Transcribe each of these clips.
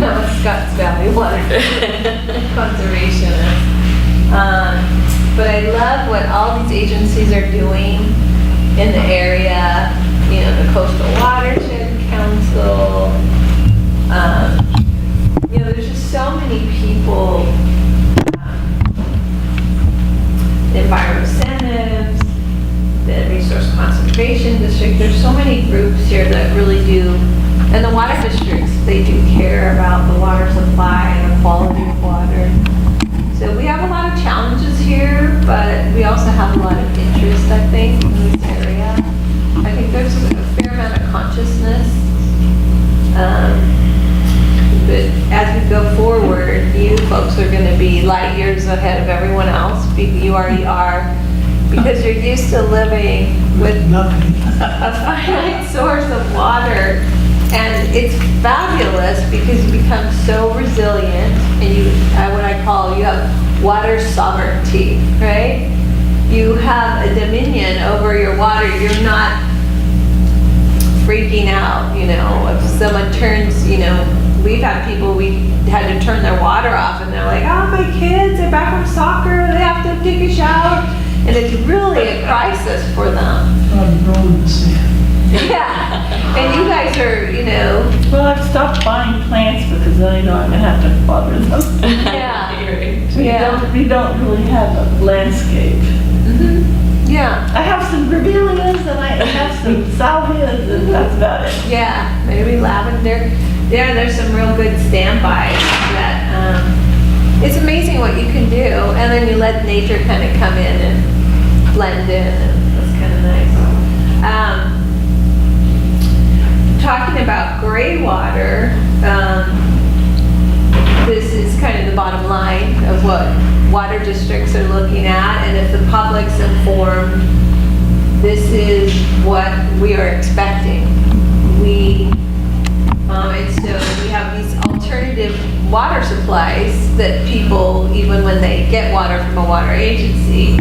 I'm a Scotts Valley water conservationist. But I love what all these agencies are doing in the area. You know, the Coastal Watershed Council. You know, there's just so many people. Environmental incentives, the Resource Conservation District. There's so many groups here that really do, and the water districts, they do care about the water supply and the quality of water. So we have a lot of challenges here, but we also have a lot of interest, I think, in this area. I think there's a fair amount of consciousness. But as we go forward, you folks are going to be light years ahead of everyone else. You already are, because you're used to living with nothing. A finite source of water. And it's fabulous because you become so resilient, and you, what I call, you have water sovereignty, right? You have a dominion over your water. You're not freaking out, you know, if someone turns, you know, we've had people, we had to turn their water off, and they're like, oh, my kids are back from soccer, they have to take a shower. And it's really a crisis for them. Probably rolling the sand. Yeah, and you guys are, you know. Well, I've stopped buying plants because then I know I'm going to have to water them. Yeah. We don't really have a landscape. Mm-hmm. Yeah. I have some bromeliads and I have some salvias, and that's about it. Yeah, maybe lavender. Yeah, there's some real good standbys that, it's amazing what you can do. And then you let nature kind of come in and blend in, and that's kind of nice. Talking about Greywater, this is kind of the bottom line of what water districts are looking at, and if the public's informed, this is what we are expecting. And so we have these alternative water supplies that people, even when they get water from a water agency,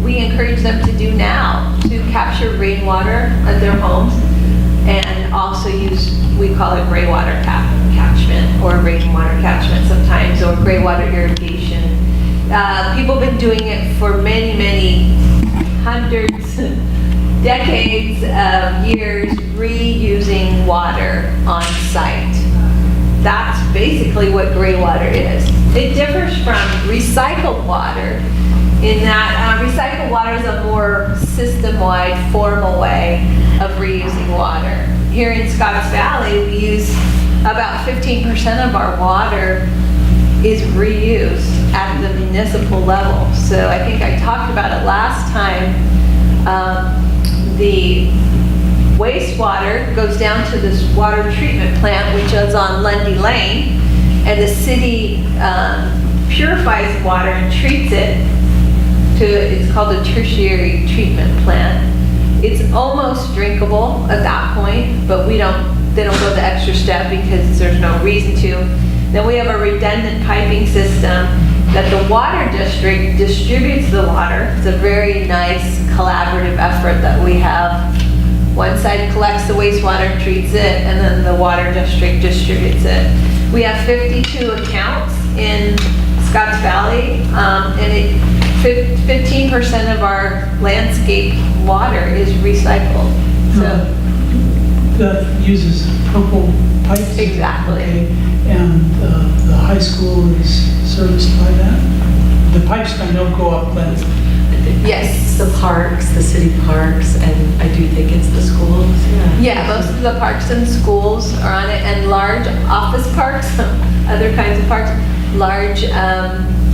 we encourage them to do now, to capture rainwater at their homes, and also use, we call it greywater catchment, or rainwater catchment sometimes, or greywater irrigation. People have been doing it for many, many hundreds, decades of years, reusing water on site. That's basically what greywater is. It differs from recycled water in that recycled water is a more system-wide, formal way of reusing water. Here in Scotts Valley, we use about 15% of our water is reused at the municipal level. So I think I talked about it last time. The wastewater goes down to this water treatment plant, which is on Lundy Lane, and the city purifies water and treats it to, it's called a tertiary treatment plant. It's almost drinkable at that point, but they don't go the extra step because there's no reason to. Then we have a redundant piping system that the water district distributes the water. It's a very nice collaborative effort that we have. One side collects the wastewater, treats it, and then the water district distributes it. We have 52 accounts in Scotts Valley, and 15% of our landscape water is recycled. So that uses purple pipes. Exactly. Okay. And the high school is serviced by that. The pipes don't go up, but yes, the parks, the city parks, and I do think it's the schools. Yeah, most of the parks and schools are on it, and large office parks, other kinds of parks, large.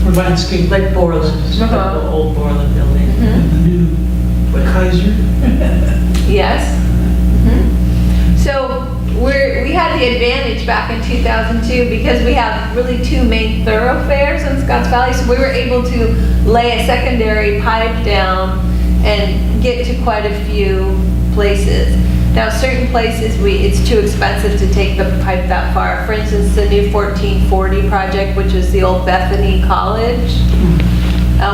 For landscape. Like Borland, like the old Borland building. And the new Kaiser. Yes. So we had the advantage back in 2002 because we have really two main thoroughfares in Scotts Valley, so we were able to lay a secondary pipe down and get to quite a few places. Now, certain places, it's too expensive to take the pipe that far. For instance, the new 1440 project, which is the old Bethany College.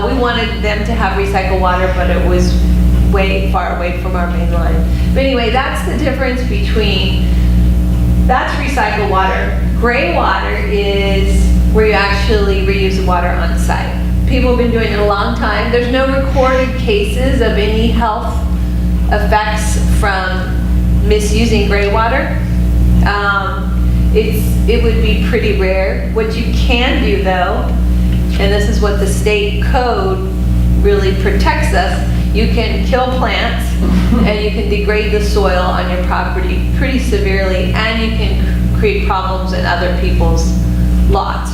We wanted them to have recycled water, but it was way far away from our main line. But anyway, that's the difference between, that's recycled water. Greywater is where you actually reuse the water on site. People have been doing it a long time. There's no recorded cases of any health effects from misusing Greywater. It would be pretty rare. What you can do though, and this is what the state code really protects us, you can kill plants and you can degrade the soil on your property pretty severely, and you can create problems in other people's lots.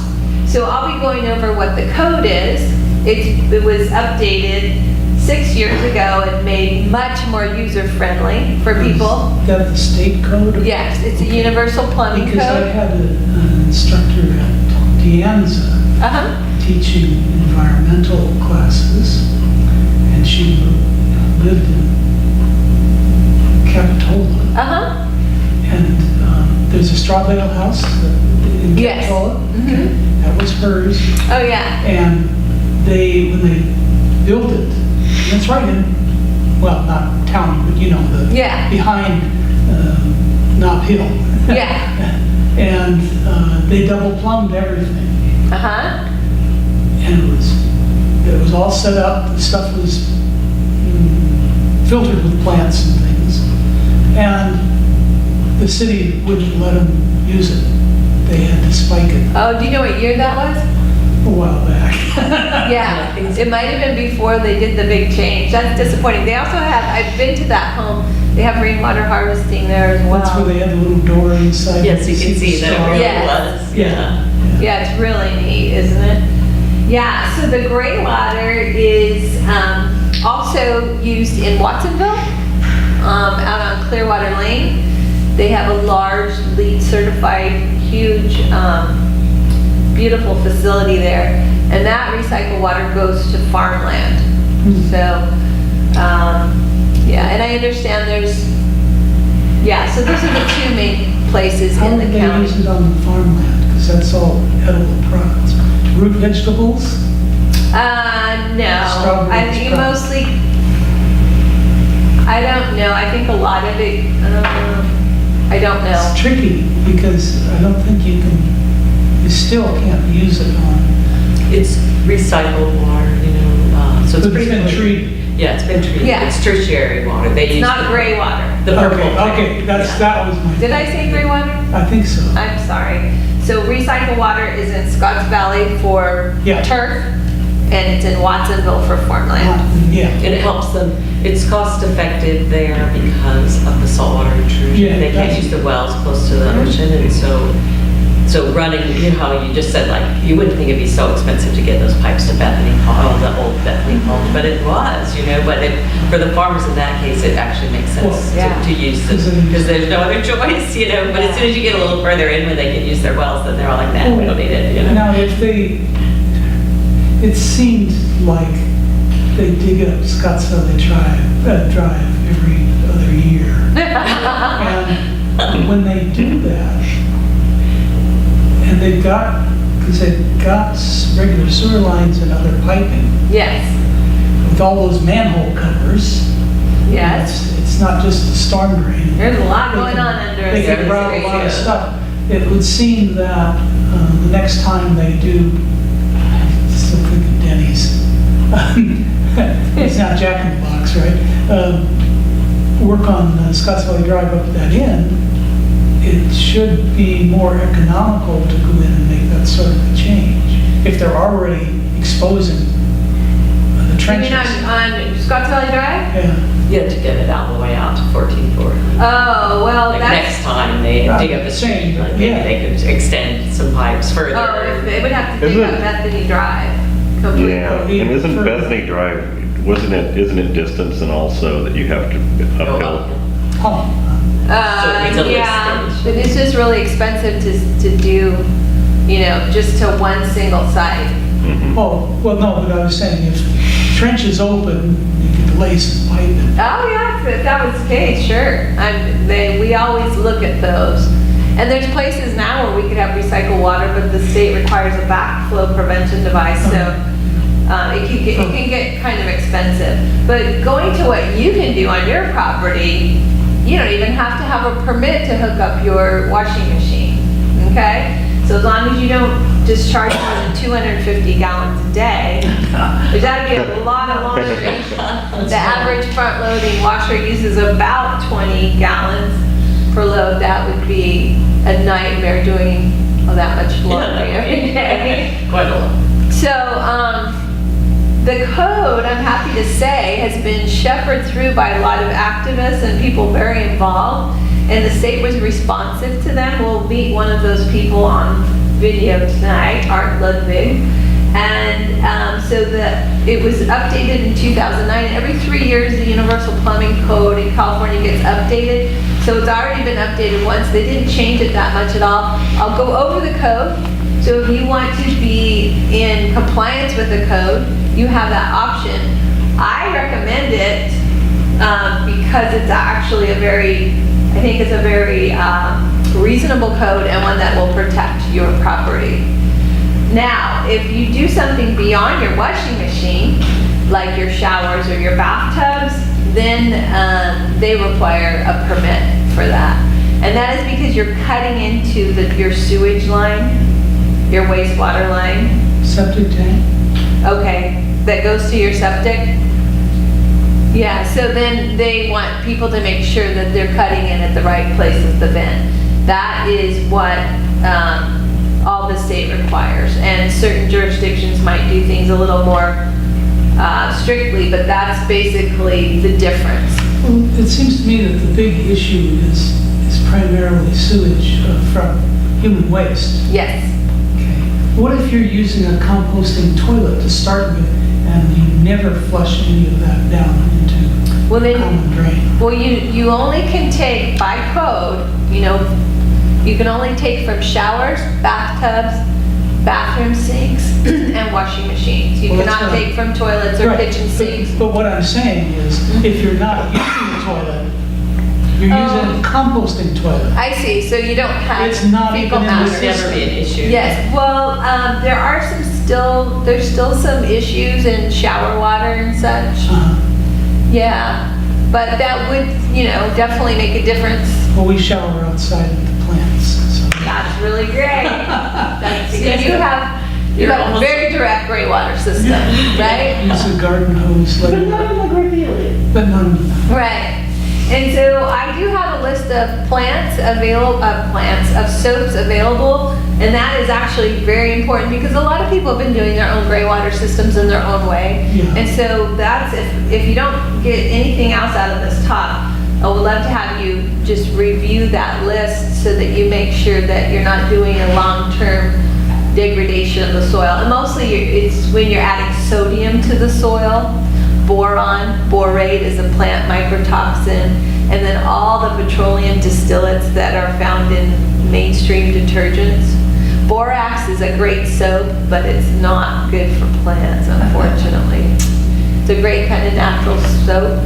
So I'll be going over what the code is. It was updated 6 years ago and made much more user-friendly for people. Is that the state code? Yes, it's a universal plumbing Because I code. had an instructor at Deanza Uh-huh, teaching environmental classes, and she lived in Capitola. uh-huh, And there's a straw bale house in Yes. Capitola. Mhm. That was hers. oh yeah, And when they built it, and it's right in, well, not town, but you know, Yeah. behind Knob Hill. yeah, And they double plumbed everything. uh-huh, And it was all set up, the stuff was filtered with plants and things. And the city wouldn't let them use it. They had to spike it oh, do you know what year that was? a while back. Yeah, it might have been before they did the big change. That's disappointing. They also have, I've been to that home, they have rainwater harvesting there as well. That's where they had a little door inside. Yes, you can see that it really Yes. was. Yeah. Yeah, it's really neat, isn't it? Yeah, so the Greywater is also used in Watsonville, out on Clearwater Lane. They have a large LEED certified, huge, beautiful facility there. And that recycled water goes to farmland. So, yeah, and I understand so those are the two main places How in would the they county. use it on the farmland? Because that's all edible products. Root vegetables? No, Strawberries, I think probably. mostly, I don't know, I think a lot of it, I don't know. It's tricky because I don't think you still can't use it on. It's recycled water, so it's But pretty. it's been treated. Yeah, it's been treated. Yeah. It's tertiary water. They It's use not Greywater. the purple. Okay, Yeah. that was my. Did I say Greywater? I think so. I'm sorry. So recycled water is in Scotts Valley for Yeah. turf, and it's in Watsonville for farmland. Yeah. And it helps them, it's cost effective there because of the saltwater intrusion. Yeah, They can't that's- use the wells close to the ocean, and so running, you know how you just said, like, you wouldn't think it'd be so expensive to get those pipes to Bethany, the old Bethany Falls, but it was, but for the farmers in that case, it actually makes sense Well, yeah. to use them, because there's no other choice, but as soon as you get a little further in when they can use their wells, then they're all like, nah, we don't need it, Now, it seemed like they dig up Scotts Valley Drive every other year. And when they do that, and because they've got regular sewer lines and other piping, Yes, with all those manhole covers. yes. It's not just a storm drain. There's a lot They going can- on under They a can surface route a lot area. of stuff. It would seem that the next time they do, I'm still thinking Denny's, it's not Jack in the Box, right? Work on Scotts Valley Drive up that end, it should be more economical to go in and make that sort of a change. If they're already exposing the You mean trenches. on Scotts Valley Drive? Yeah. You have to get it out the way out to 1440. Oh, well, Like that's, next time they dig up the street, like maybe Yeah. they could extend some pipes further. oh, they would have to dig Isn't up it- Bethany Drive. completely. Yeah, and isn't Bethany Drive, isn't it distance and also that you have to Go uphill? up. Oh, So it needs a lift Yeah, stage. but it's just really expensive to do, just to one single site. Mhm. oh, well, no, but I was saying if trench is open, you could lay some pipe in. Oh, yeah, if that was the case, sure. We always look at those. And there's places now where we could have recycled water, but the state requires a backflow prevention device, so it can get kind of expensive. But going to what you can do on your property, you don't even have to have a permit to hook up your washing machine, okay? So as long as you don't discharge more than 250 gallons a day, there's gotta be a lot of laundry. The average front-loading washer uses about 20 gallons per load. That would be a nightmare doing that much laundry every day. Quite a lot. So, the code, I'm happy to say, has been shepherded through by a lot of activists and people very involved, and the state was responsive to them. We'll meet one of those people on video tonight, Art Ludwig. And so it was updated in 2009. Every 3 years, the Universal Plumbing Code in California gets updated. So it's already been updated once. They didn't change it that much at all. I'll go over the code. So if you want to be in compliance with the code, you have that option. I recommend it because it's actually I think it's a very reasonable code and one that will protect your property. Now, if you do something beyond your washing machine, like your showers or your bathtubs, then they require a permit for that. And that is because you're cutting into your sewage line, your wastewater line. Septic tank? Okay, that goes to your septic? Yeah, so then they want people to make sure that they're cutting in at the right place of the vent. That is what all the state requires. And certain jurisdictions might do things a little more strictly, but that's basically the difference. Well, it seems to me that the big issue is primarily sewage from human waste. Yes. Okay. What if you're using a composting toilet to start with and you never flush any of that down into Well, a common drain? Well, you only can take, by code, you can only take from showers, bathtubs, bathroom sinks, and washing machines. You Well, that's cannot what take from toilets or Right, kitchen sinks. But what I'm saying is, if you're not using a toilet, you're using a composting toilet. I see, so you don't have It's not fecal even in the matter. Would never be an issue. Yes, well, there's still some issues in shower water and such. Yeah, but that would, definitely make a difference. Well, we shower outside with the plants, so. That's really great. That's See, because you have a almost- very direct Greywater system, right? Use a garden hose, But like, not in the Greywater. but none. Right. And so I do have a list of of soaps available, and that is actually very important because a lot of people have been doing their own Greywater systems in their own way. Yeah. And so that's, if you don't get anything else out of this talk, I would love to have you just review that list so that you make sure that you're not doing a long-term degradation of the soil. And mostly it's when you're adding sodium to the soil. Boron, borate is a plant mycotoxin, and then all the petroleum distillates that are found in mainstream detergents. Borax is a great soap, but it's not good for plants, unfortunately. It's a great kind of natural soap.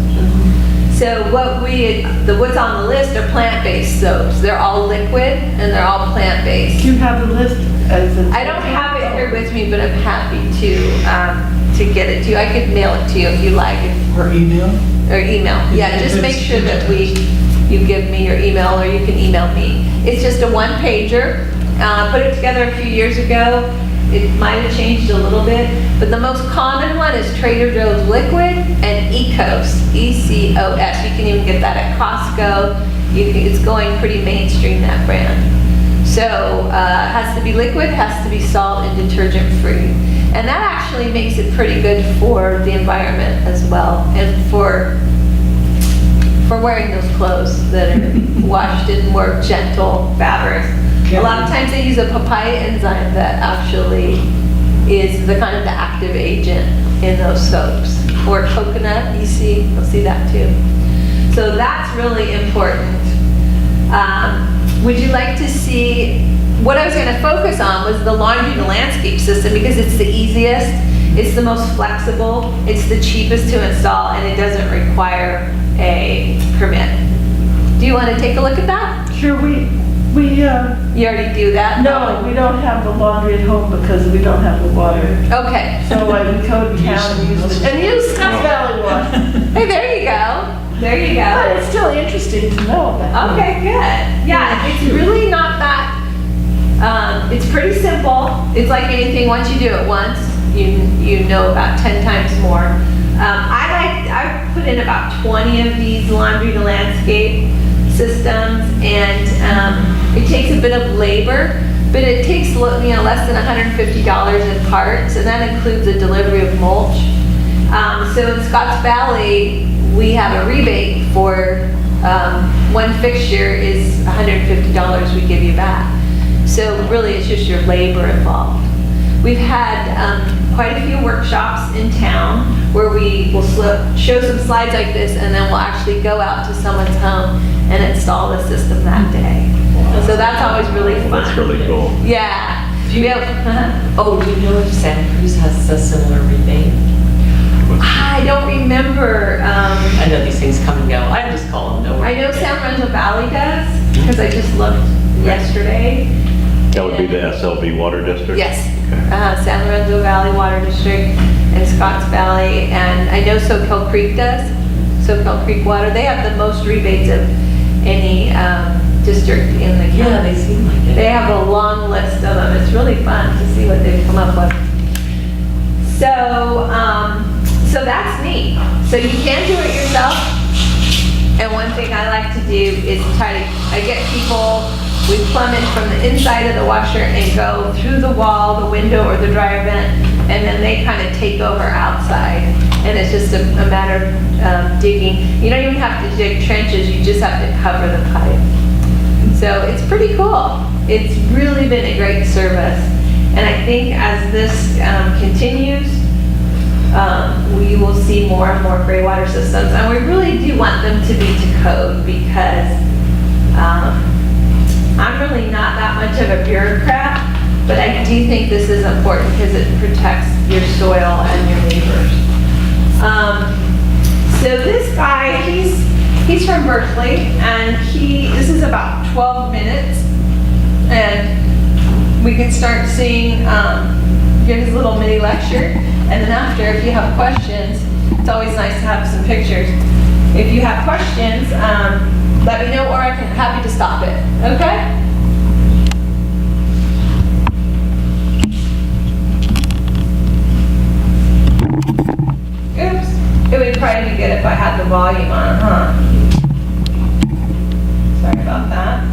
So what's on the list are plant-based soaps. They're all liquid and they're all plant-based. Do you have the list as a? I don't have it here with me, but I'm happy to get it to you. I could mail it to you if you like, Or email? or email. Yeah, just make sure that you give me your email, or you can email me. It's just a one-pager. Put it together a few years ago. It might have changed a little bit, but the most common one is Trader Joe's Liquid and Ecos, E-C-O-S. You can even get that at Costco. It's going pretty mainstream, that brand. So it has to be liquid, has to be salt and detergent free. And that actually makes it pretty good for the environment as well, and for wearing those clothes that are washed in more gentle fabrics. A lot of times they use a papaya enzyme that actually is the kind of the active agent in those soaps. Or coconut, you'll see that too. So that's really important. Would you like to see, what I was going to focus on was the laundry to landscape system because it's the easiest, it's the most flexible, it's the cheapest to install, and it doesn't require a permit. Do you want to take a look at that? Sure, we You already do that? no, we don't have the laundry at home because we don't have the water. Okay. So like we go to town and use the. And use Scotts Valley water. Hey, there you go. There you But go. it's still interesting to know that. Okay, good. Yeah, it's really not that It's pretty simple. It's like anything, once you do it once, you know about 10 times more. I've put in about 20 of these laundry to landscape systems, and it takes a bit of labor, but it takes less than $150 in parts, and that includes a delivery of mulch. So in Scotts Valley, we have a rebate for one fixture is $150 we give you back. So really, it's just your labor involved. We've had quite a few workshops in town where we will show some slides like this, and then we'll actually go out to someone's home and install the system that day. So that's always really fun. That's really cool. Yeah. Do you know if Santa Cruz has a similar rebate? I don't remember. I know these things come and go. I just call them no. I know San Lorenzo Valley does, because I just looked yesterday. That would be the SLV Water District? Yes. Okay. San Lorenzo Valley Water District and Scotts Valley, and I know Soquel Creek does. Soquel Creek Water, they have the most rebates of any district in the county. Yeah, they seem like it. They have a long list of them. It's really fun to see what they've come up with. So that's neat. So you can do it yourself. And one thing I like to do is I get people, we plumb in from the inside of the washer and go through the wall, the window, or the dryer vent, and then they kind of take over outside. And it's just a matter of digging. You don't even have to dig trenches, you just have to cover the pipe. So it's pretty cool. It's really been a great service. And I think as this continues, we will see more and more Greywater systems. And we really do want them to be to code, because I'm really not that much of a bureaucrat, but I do think this is important because it protects your soil and your neighbors. So this guy, he's from Berkeley, and this is about 12 minutes, and we can start seeing, give his little mini lecture, and then after, if you have questions, it's always nice to have some pictures. If you have questions, let me know, or I'm happy to stop it, okay? Oops, it would probably be good if I had the volume on, huh? Sorry about that.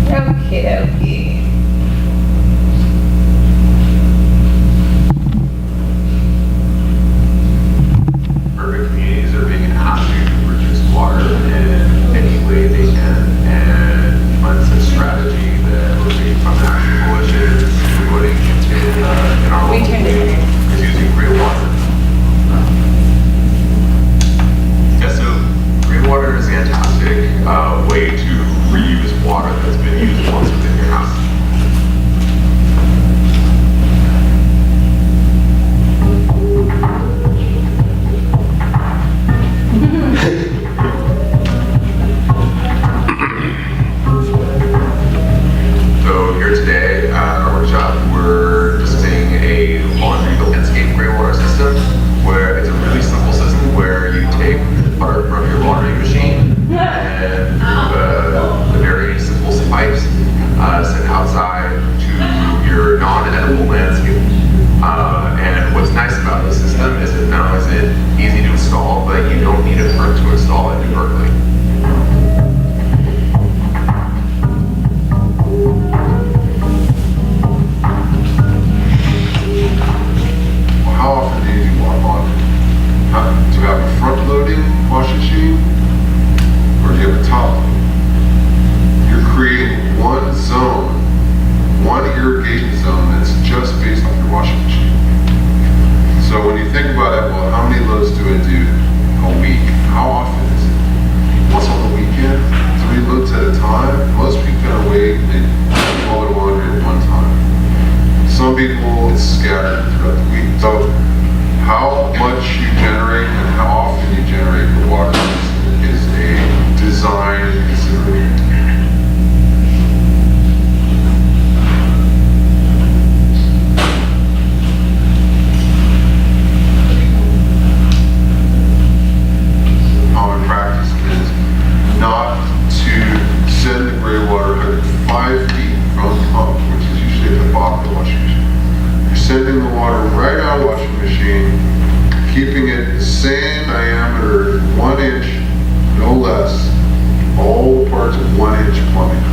Okie dokie. Urban communities are being asked to reduce water in any way they can, and one strategy that we're seeing from the Action Coalition is putting in our local community is using Greywater. Yeah, so Greywater is a fantastic way to reuse water that's been used once within your house. So here today at our workshop, we're discussing a laundry landscape Greywater system, where it's a really simple system where you take water from your laundry machine and the very simple pipes sent outside to your non-edible landscape. And what's nice about this system is that not only is it easy to install, but you don't need a permit to install it in Berkeley. How often do you do laundry? Do you have a front-loading washing machine, or do you have a top load? You're creating one zone, one irrigation zone that's just based on your washing machine. So when you think about it, well, how many loads do I do a week? How often is it? Once on the weekend? 3 loads at a time? Most people can wait and do all their laundry at one time. Some people, it's scattered throughout the week. So how much you generate and how often you generate the water is a design consideration. water right out of the washing machine, keeping it the same diameter, 1 inch, no less, all the parts of 1 inch plumbing.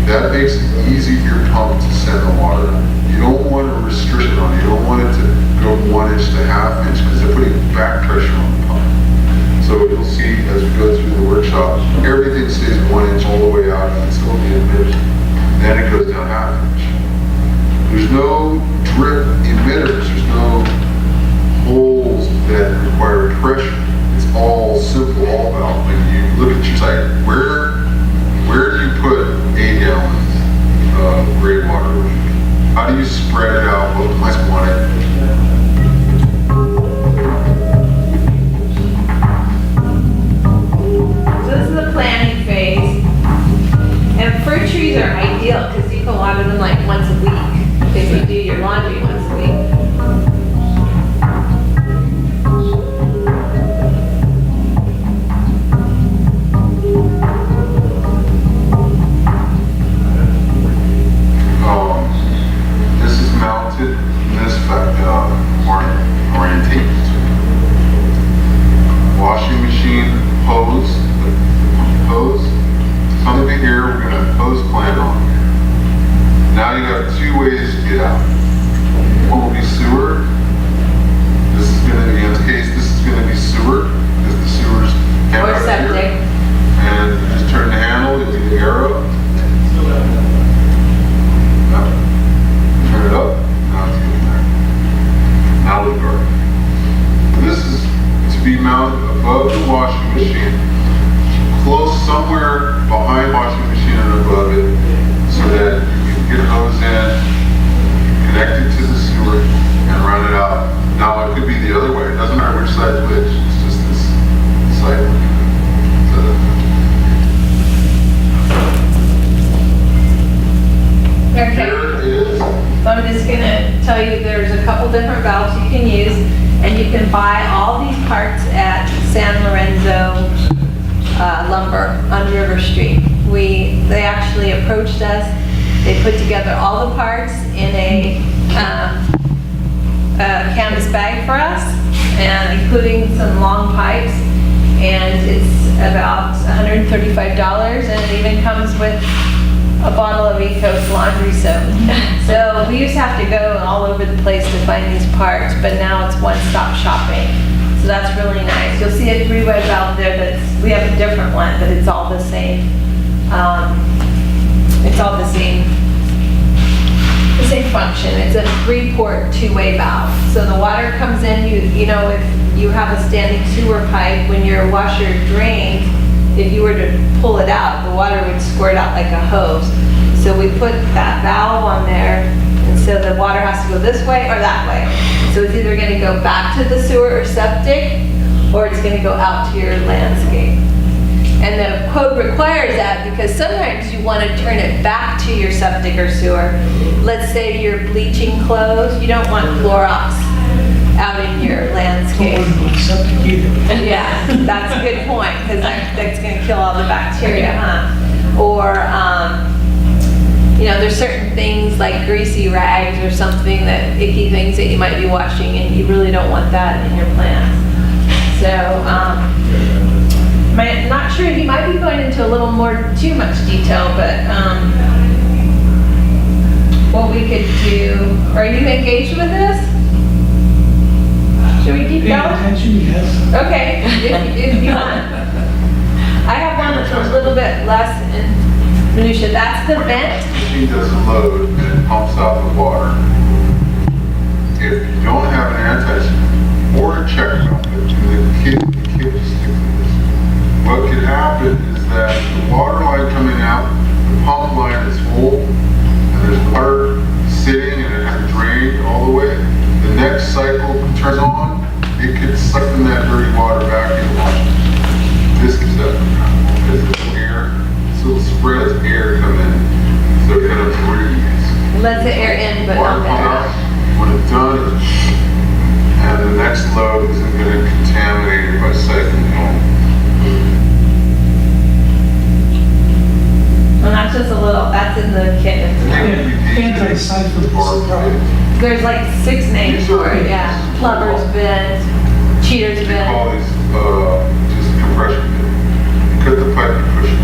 That makes it easy for your pump to send the water. You don't want a restriction on it. You don't want it to go 1 inch to ½ inch because they're putting back pressure on the pump. So you'll see as we go through the workshop, everything stays 1 inch all the way out and it's still being emitted. Then it goes down ½ inch. There's no drip emitters. There's no holes that require pressure. It's all simple, all valve. When you look at your site, where do you put 8 gallons of Greywater? How do you spread it out? Both might want it. So this is the planting phase. And fruit trees are ideal because you can water them like once a week if you do your laundry once a week. This is mounted in this orientation. Washing machine hose, coming to here, we're going to hose plant on. Now you have 2 ways to get out. One will be sewer. This is going to be, in this case, this is going to be sewer, because the sewer's came Or out of septic. here. And you just turn the handle, you do the arrow. Turn it up, now it's getting there. Now we go. This is to be mounted above the washing machine, close somewhere behind washing machine and above it, so that you can get a hose in, connect it to the sewer, and run it out. Now it could be the other way. It doesn't matter which side's which. It's just this side. Okay. Here it is. So I'm just gonna tell you there's a couple different valves you can use, and you can buy all these parts at San Lorenzo Lumber on River Street. They actually approached us. They put together all the parts in a canvas bag for us, and including some long pipes, and it's about $135, and it even comes with a bottle of Ecos laundry soap. So we used to have to go all over the place to find these parts, but now it's one-stop shopping. So that's really nice. You'll see a 3-way valve there, but we have a different one, but it's all the same. It's all the same function. It's a 3-port 2-way valve. So the water comes in, you know, if you have a standing sewer pipe, when your washer drains, if you were to pull it out, the water would squirt out like a hose. So we put that valve on there, and so the water has to go this way or that way. So it's either gonna go back to the sewer or septic, or it's gonna go out to your landscape. And the code requires that because sometimes you wanna turn it back to your septic or sewer. Let's say you're bleaching clothes, you don't want Clorox out in your landscape. Septic either. Yeah, that's a good point, because that's gonna kill all the bacteria, huh? Or, you know, there's certain things like greasy rags or something, that icky things that you might be washing, and you really don't want that in your plants. So, I'm not sure, he might be going into a little more, too much detail, but, what we could do, are you engaged with this? Should we keep Paying going? attention, yes. Okay, if you want. I have one that's a little bit less in minutia. That's the vent. The machine doesn't load and it pumps out the water. If you don't have an anti-slip or a check valve, the kit just sticks to this. What could happen is that the water line coming out, the pump line is full, and there's water sitting and it has to drain all the way. The next cycle turns on, it could suck in that dirty water back in the washing machine. This is that. This is air, so it spreads air come in, so it kind of breathes. Let the air in, but Water not the comes air. out, when it's done, and the next load isn't going to contaminate it by cycling home. And that's just a little, that's in the kit. Anti-siphon. There's like 6 names. Plumber's vent, cheater's We vent. call these, just compression bit. You cut the pipe and push it.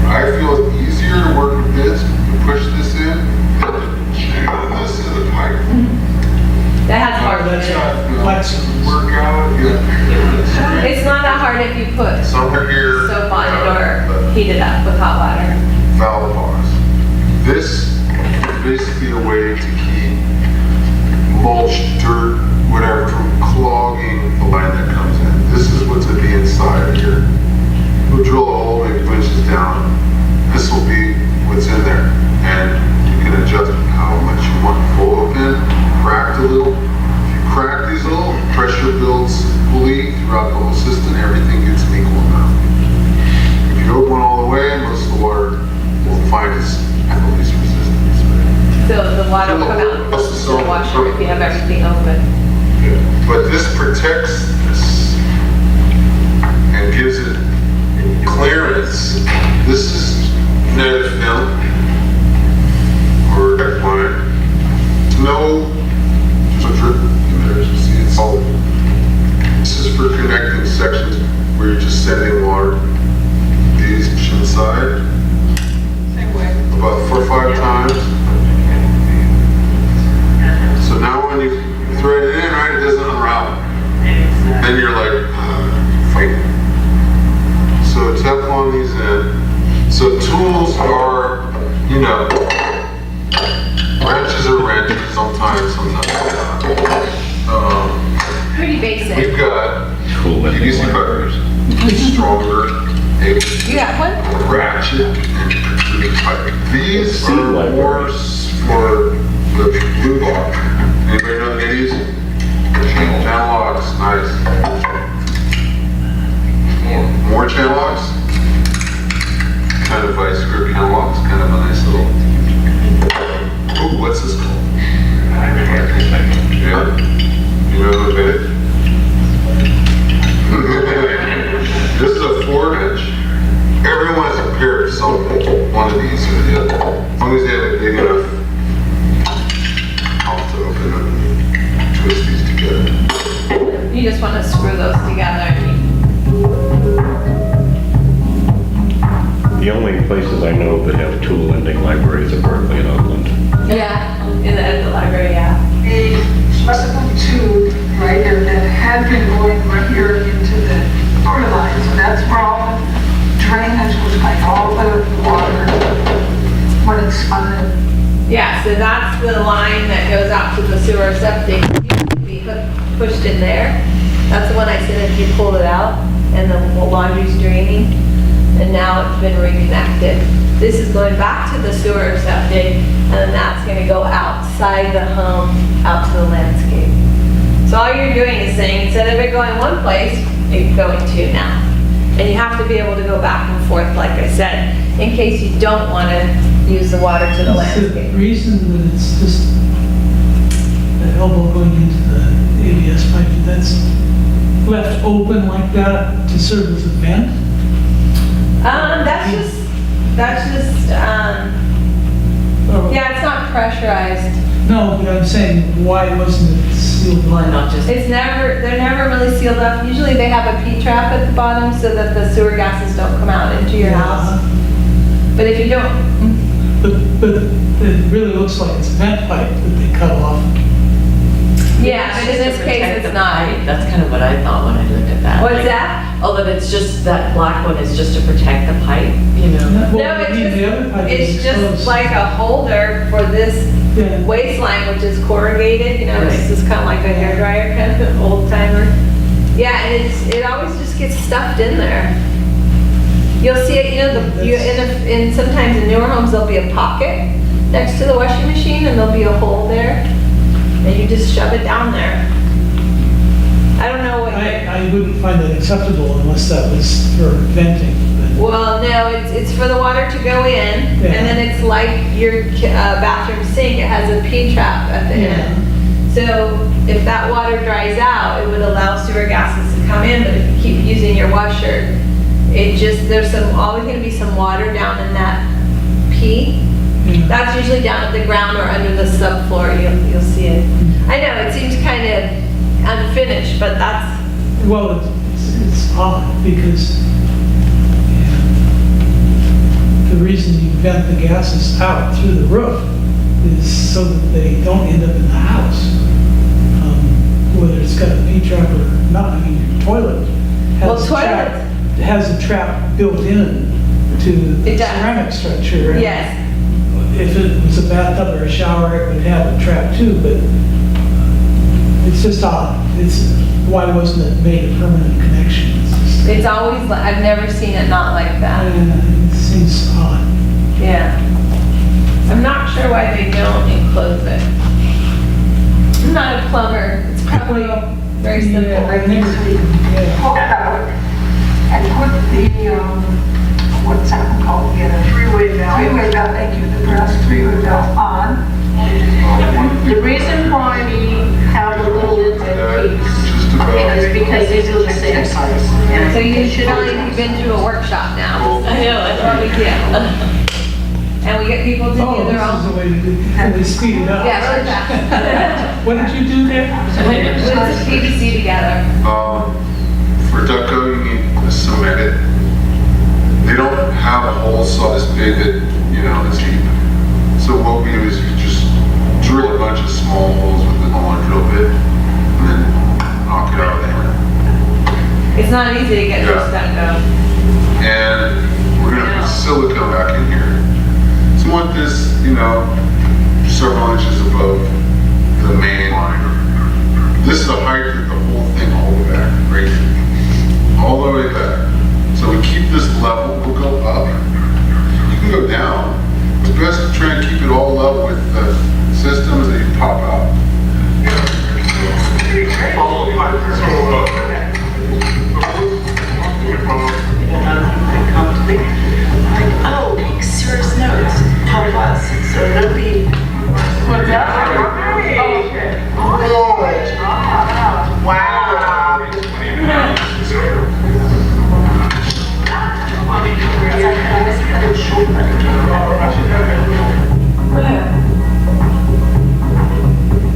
I feel it's easier to work with this, to push this in, than to jam this in the pipe. That has hard That's to right. Flexible. Work out, yeah. It's not that hard if you put Somewhere here. soap on it or heat it up with hot water. Valve bars. This is basically a way to keep mulch, dirt, whatever, from clogging the line that comes in. This is what's at the inside here. We'll drill a hole, maybe inches down. This will be what's in there. And you can adjust how much you want. Full open, cracked a little. If you crack these a little, pressure builds equally throughout the whole system. Everything gets an equal amount. If you open all the way, most of the water will find its at the least resistance. So the water will come out close to the washer if you have everything open. But this protects this and gives it clearance. This is netted film or deck line. No drip emitters. You see it's solid. This is for connecting sections where you're just sending water. These push inside about 4 or 5 times. So now when you thread it in, right, it doesn't unravel. Then you're like, fighting. So Teflon these in. So tools are, you know, wrenches are wrenches sometimes not. Pretty basic. We've got Cool. PVC cutters, stronger, You got one? ratchet, and protruding pipe. These Seed are library. more for the blue block. Anybody know these? Channel locks, nice. More channel locks. Kind of vice grip channel locks, kind of a nice little. Ooh, what's this called? Yeah. You know what it is? This is a 4-inch. Everyone has a pair of something, one of these or the other. As long as they have a big enough mouth to open them and twist these together. You just want to screw those together. The only places I know that have tool lending libraries are Berkeley and Oakland. Yeah, at the library, yeah. A flexible tube right here that had been going right here into the sewer line. So that's where all the drainage was like, all the water when it's on the, Yeah, so that's the line that goes out to the sewer septic. It used to be pushed in there. That's the one I said if you pulled it out and the laundry's draining. And now it's been reconnected. This is going back to the sewer septic, and then that's gonna go outside the home, out to the landscape. So all you're doing is saying, instead of it going one place, it's going 2 now. And you have to be able to go back and forth, like I said, in case you don't wanna use the water to the Is the landscape. reason that it's just the elbow going into the ABS pipe, that's left open like that to serve as a vent? Yeah, it's not pressurized. No, but I'm saying, why wasn't it sealed? Why not just, They're never really sealed up. Usually they have a P-trap at the bottom so that the sewer gases don't come out into your house. But if you don't, But it really looks like it's a vent pipe that they cut off. yeah, but in this case, protect it's the not. pipe. That's kind of what I thought when I looked at that. What's Like, that? Oh, that it's just, that black one is just to protect the pipe, you know? Well, No, I mean, the other pipe is it's just exposed. like a holder for this Yeah. waistline, which is corrugated, you know, Right. this is kind of like a hairdryer, kind of old timer. Yeah, and it always just gets stuffed in there. You'll see it, you know, in sometimes in newer homes, there'll be a pocket next to the washing machine and there'll be a hole there. And you just shove it down there. I don't know what I wouldn't find that acceptable unless that was for venting. but- Well, no, it's for the water to go in, Yeah. and then it's like your bathroom sink, it has a P-trap at the Yeah. end. So if that water dries out, it would allow sewer gases to come in, but if you keep using your washer, there's always gonna be some water down in that P. Yeah. That's usually down at the ground or under the subfloor, you'll see it. I know, it seems kind of unfinished, but that's, Well, it's odd because the reason you vent the gases out through the roof is so that they don't end up in the house. Whether it's got a P-trap or not, I mean, your toilet Well, has a trap built in to the It does. ceramic structure. and yes. If it was a bathtub or a shower, it would have a trap too, but it's just odd. Why wasn't it made a permanent connection? It's always, I've never seen it not like that. It seems odd. Yeah. I'm not sure why they don't enclose it. I'm not a plumber. It's probably very simple. I think we hook it out and put the, what's that called again? Three-way valve. Three-way valve, thank you, the brass three-way valve on. The reason why we have a little intake piece Just about. is because these are the same size. So you should only have been through a workshop now. I know, That's what we do. And we get people to do Oh, their this is the own. way to do it. They speed it up. Yeah, really fast. What did you do there? Put some PVC together. For Ducko, you need a cemented. They don't have a hole saw this big that, that's deep. So what we do is we just drill a bunch of small holes with the Holland drill bit and then knock it out of there. It's not easy to get through stucco. And we're gonna put silicone back in here. So we want this, several inches above the main line. This is the height of the whole thing all the way back, right here. All the way back. So we keep this level, we'll go up. You can go down. It's best to try and keep it all level with the systems that you pop out. Oh, take serious notes, help us, so nobody. What's that?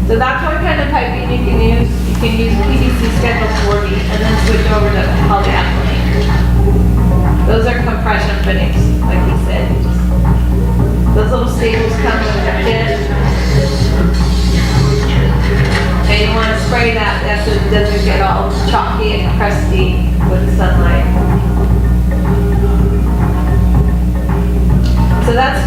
So that's what kind of piping you can use. You can use PVC Schedule 40 and then switch over to polyethylene. Those are compression fittings, like he said. Those little staples come with a kit. And you want to spray that so it doesn't get all chalky and crusty with sunlight. So that's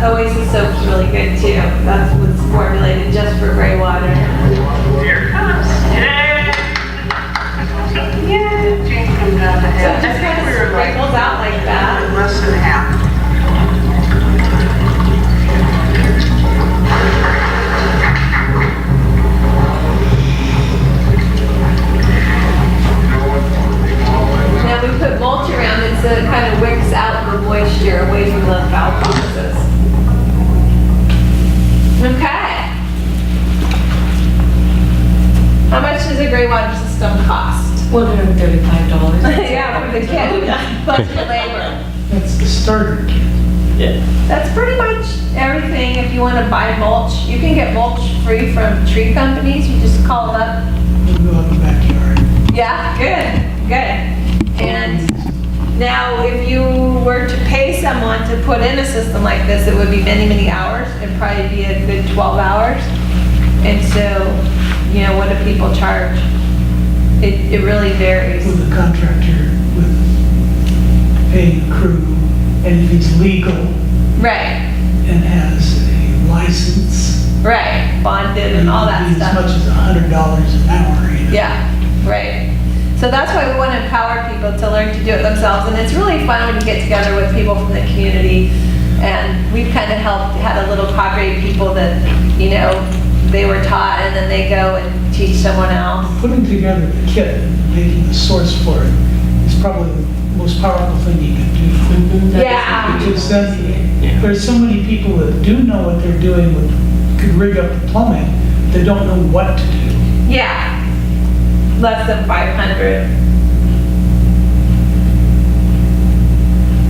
Oasis soap's really good too. That's what's formulated just for Greywater. Here it comes. Yay! Yay! Change them down to So half. it just kind of sprinkles out like that. Less than half. Now we put mulch around it so it kind of wicks out the moisture away from the valve boxes. Okay. How much does a Greywater system cost? $135. Yeah, for the kit, plus the labor. That's the starter kit. Yeah. That's pretty much everything. If you want to buy mulch, you can get mulch free from tree companies. You just call them up. We'll go out in the backyard. Yeah, good. And now if you were to pay someone to put in a system like this, it would be many, many hours. It'd probably be a good 12 hours. And so, what do people charge? It really varies. With the contractor, with paying a crew, and if he's legal Right, and has a license. right, bonded and all that it'd be stuff. As much as $100 an hour, Yeah, right. So that's why we want to empower people to learn to do it themselves. And it's really fun when you get together with people from the community. And we've kind of had a little cadre of people that, they were taught and then they go and teach someone else. Putting together the kit and making a source for it is probably the most powerful thing you can do. Yeah. Because then, there's so many people that do know what they're doing, could rig up the plumbing, they don't know what to do. Yeah. Less than 500.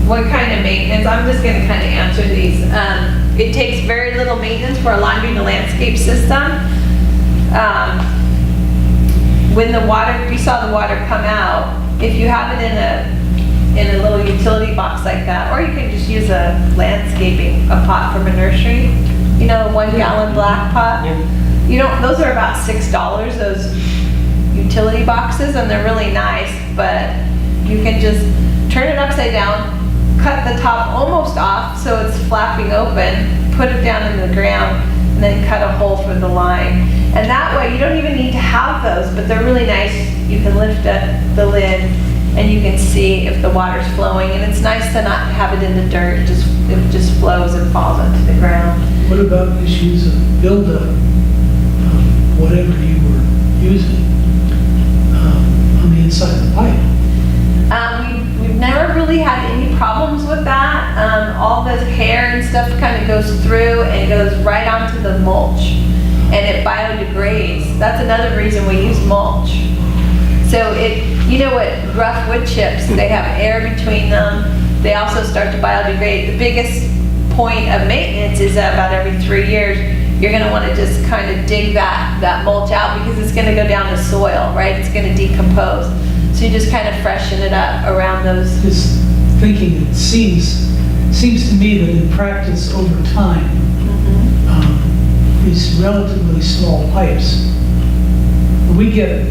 What kind of maintenance? I'm just going to kind of answer these. It takes very little maintenance for a laundry to landscape system. when the water, we saw the water come out, if you have it in a little utility box like that, or you can just use a a pot from a nursery, you know, a 1 gallon black pot. You know, those are about $6, those utility boxes, and they're really nice, but you can just turn it upside down, cut the top almost off so it's flapping open, put it down in the ground, and then cut a hole for the line. And that way, you don't even need to have those, but they're really nice. You can lift up the lid and you can see if the water's flowing, and it's nice to not have it in the dirt, it just flows and falls onto the ground. What about issues of buildup of whatever you were using on the inside of the pipe? We've never really had any problems with that. All the hair and stuff kind of goes through and goes right onto the mulch, and it biodegrades. That's another reason we use mulch. So you know what, rough wood chips, they have air between them. They also start to biodegrade. The biggest point of maintenance is that about every 3 years, you're gonna wanna just kind of dig that mulch out because it's gonna go down to soil, right? It's gonna decompose. So you just kind of freshen it up around those. Just thinking, it seems to me that in practice over time, these relatively small pipes, we get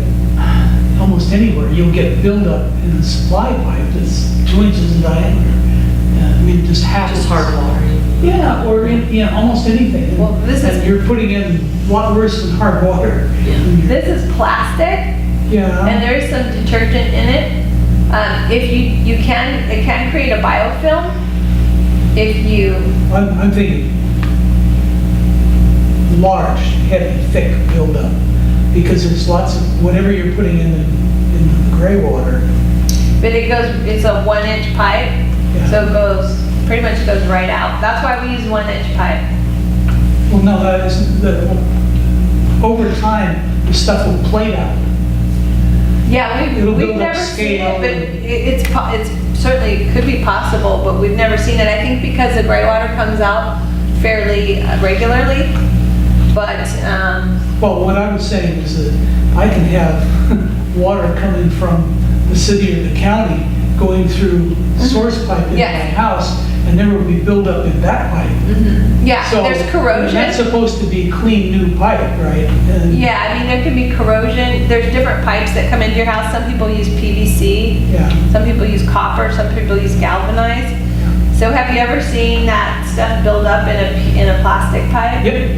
almost anywhere, you'll get buildup in a supply pipe that's 2 inches in diameter. I mean, it just happens. Just hard water. Yeah, or almost anything. Well, And you're putting in a lot worse than hard water. This is plastic, Yeah. and there is some detergent in it. If it can create a biofilm if you, I'm thinking large, heavy, thick buildup, because there's lots of, whatever you're putting in the Greywater, but it's a 1-inch pipe, Yeah. so it pretty much goes right out. That's why we use 1-inch pipe. well, no, that isn't, over time, the stuff will plate out. Yeah, It'll we've build up never seen scale it, but it's certainly could be possible, but we've never seen it. I think because the Greywater comes out fairly regularly, but, Well, what I was saying is that I can have water coming from the city or the county going through source pipe into my Yes. house, and there will be buildup in that pipe. yeah, So there's corrosion. that's supposed to be clean new pipe, right? And- Yeah, I mean, there can be corrosion. There's different pipes that come into your house. Some people use PVC, Yeah. some people use copper, some people use galvanized. So have you ever seen that stuff build up in a plastic pipe? Yep,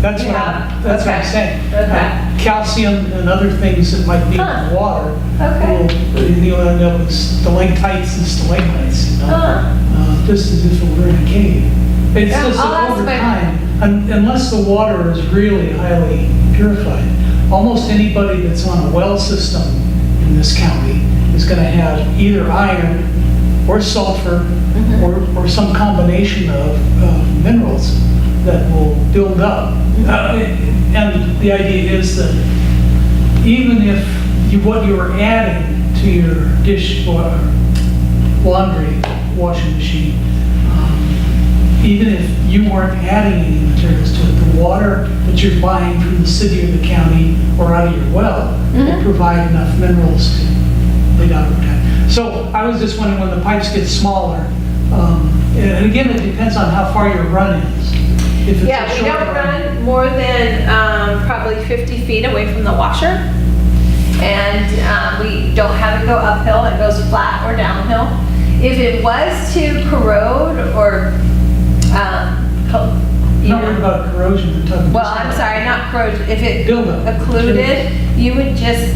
that's what Yeah. that's what I'm Okay. saying. Okay. Calcium and other things that might be in Huh. the water Okay. will end up with stalactites and stalagmites, you know? Huh. Just as if it were in a cave. It's Yeah, just I'll that ask over my- time, unless the water is really highly purified, almost anybody that's on a well system in this county is going to have either iron or sulfur or some combination of minerals that will build up. And the idea is that even if what you're adding to your laundry washing machine, even if you weren't adding any materials to it, the water that you're buying from the city or the county or out of your well will provide enough minerals to lay down over time. So I was just wondering, when the pipes get smaller, and again, it depends on how far your run is. If it's Yeah, a we short don't run more than probably 50 feet away from the washer. And we don't have it go uphill, it goes flat or downhill. If it was to corrode or, you Not worried know, about corrosion, we're talking. well, I'm sorry, not corrosion, if it Buildup. occluded, you would just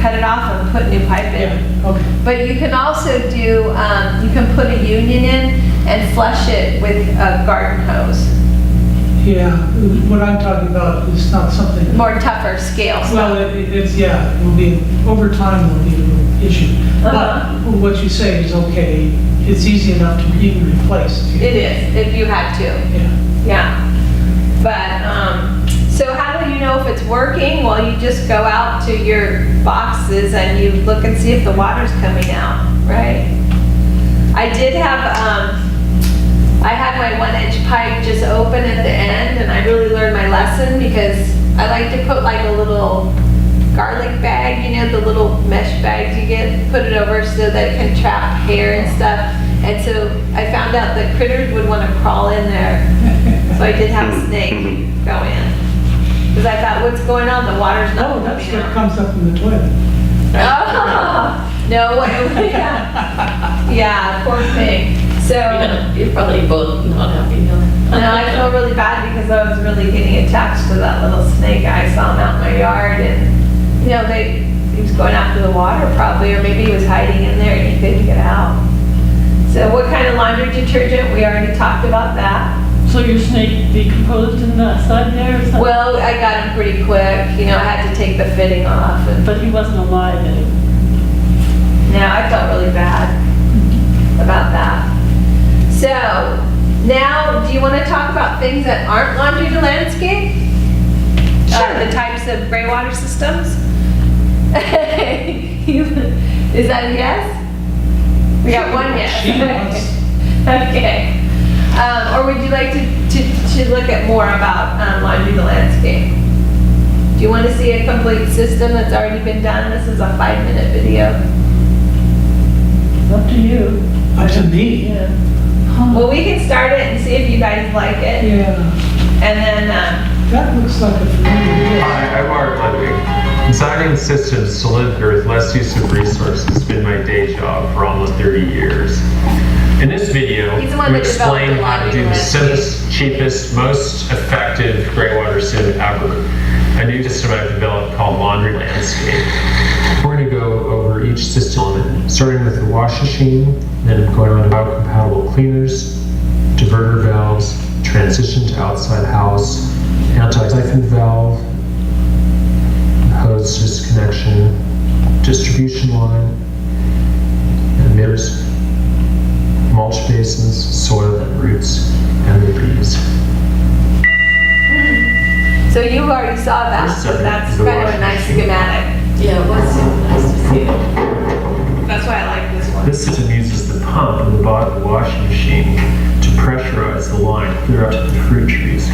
cut it off and put new pipe in. Yeah, okay. But you can also do, you can put a union in and flush it with a garden hose. Yeah, what I'm talking about is not something. More tougher scale Well, stuff. it's, yeah, it will be, over time, it will be a little issue. Uh-huh. But what you say is okay, it's easy enough to even replace. if you- It is, if you had to, Yeah, yeah. But, so how do you know if it's working? Well, you just go out to your boxes and you look and see if the water's coming out, right? I did have, I had my 1-inch pipe just open at the end, and I really learned my lesson because I like to put like a little garlic bag, you know, the little mesh bags you get, put it over so that it can trap hair and stuff. And so I found out that critters would want to crawl in there. So I did have a snake go in. Because I thought, what's going on? The water's not Oh, that's coming what out. comes up in the toilet. Oh, no, yeah, poor thing. So, You're probably both not happy, huh? no, I feel really bad because I was really getting attached to that little snake. I saw him out in my yard and, you know, he was going after the water probably, or maybe he was hiding in there and he couldn't get out. So what kind of laundry detergent? We already talked about that. So your snake decomposed in that side there or something? Well, I got him pretty quick. You know, I had to take the fitting off. And But he wasn't alive anymore. now I felt really bad about that. So now, do you want to talk about things that aren't laundry to landscape? The types of greywater systems? Is that a yes? We got one She yes. wants- Okay. Or would you like to look at more about laundry to landscape? Do you want to see a complete system that's already been done? This is a 5-minute video. Up to you. Up to me. Yeah. Well, we can start it and see if you guys like it. Yeah, And then, that looks like a familiar. Hi, I'm Art Ludwig. Designing systems to live here with less use of resources has been my day job for almost 30 years. In this video, He's the one we that developed explain the how to do the landscape. simplest, cheapest, most effective greywater system ever. A new system I've developed called Laundry Landscape. We're going to go over each system element, starting with the wash machine, then going on to biocompatible cleaners, diverter valves, transition to outside house, anti-siphon valve, hose disconnection, distribution line, emitters, mulch basins, soil and roots, and the bees. so you already saw that, Yes, so sir. that's The kind of a washing nice machine. schematic. Yeah, it was nice to see it. That's why I like this one. This system uses the pump in the bottom of the washing machine to pressurize the line clear up to the fruit trees.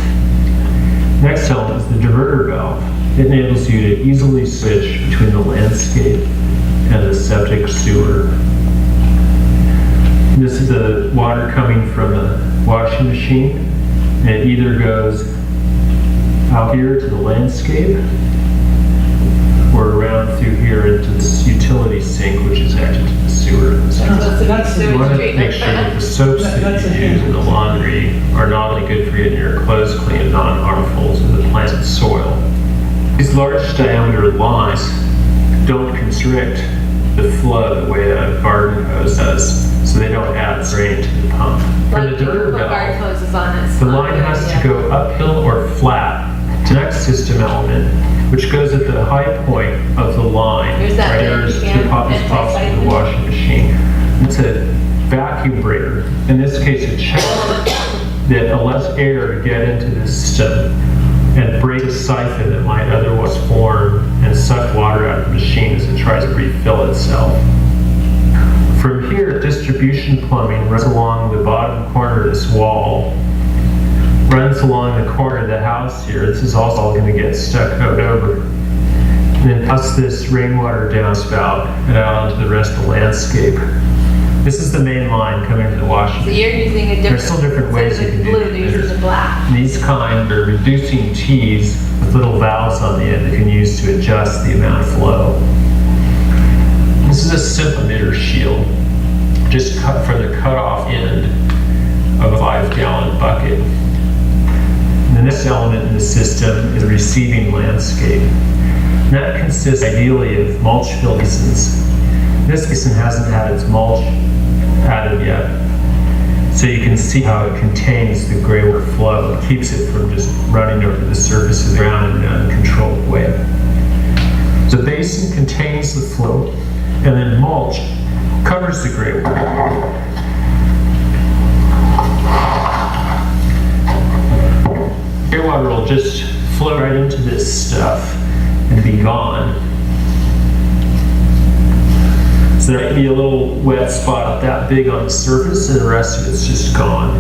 Next element is the diverter valve. It enables you to easily switch between the landscape and the septic sewer. This is the water coming from the washing machine, and it either goes out here to the landscape or around through here into this utility sink, which is actually to the sewer. That's You the want to make sure that the soaps that you use in the laundry are not only good for getting your clothes clean and non-harmful to the plant and soil. These large diameter lines don't constrict the flow the way a garden hose does, so they don't add strain to the pump. For Like the people diverter put garden valve, hoses on it. the line has to go uphill or flat to the next system element, which goes at the high point of the line. There's that right big there is can, the top is possible in anti-siphon. the washing machine. It's a vacuum breaker, in this case a check that allows air to get into the system and break the siphon that might otherwise form and suck water out of the machine as it tries to refill itself. From here, distribution plumbing runs along the bottom corner of this wall, runs along the corner of the house here. This is also going to get stuck out over. And then puts this rainwater downspout and out onto the rest of the landscape. This is the main line coming to the washing So machine. you're using a different. There's still different ways you instead of can do blue, the they're using emitters. the black. These kind are reducing tees with little valves on the end that you can use to adjust the amount of flow. This is a simple emitter shield, just cut from the cutoff end of a 5-gallon bucket. And the next element in the system is a receiving landscape. And that consists ideally of mulch-filled basins. This basin hasn't had its mulch added yet. So you can see how it contains the greywater flow. It keeps it from just running over the surface of the ground in an uncontrolled way. The basin contains the flow, and then mulch covers the greywater. Greywater will just flow right into this stuff and be gone. So there might be a little wet spot that big on the surface, and the rest of it's just gone.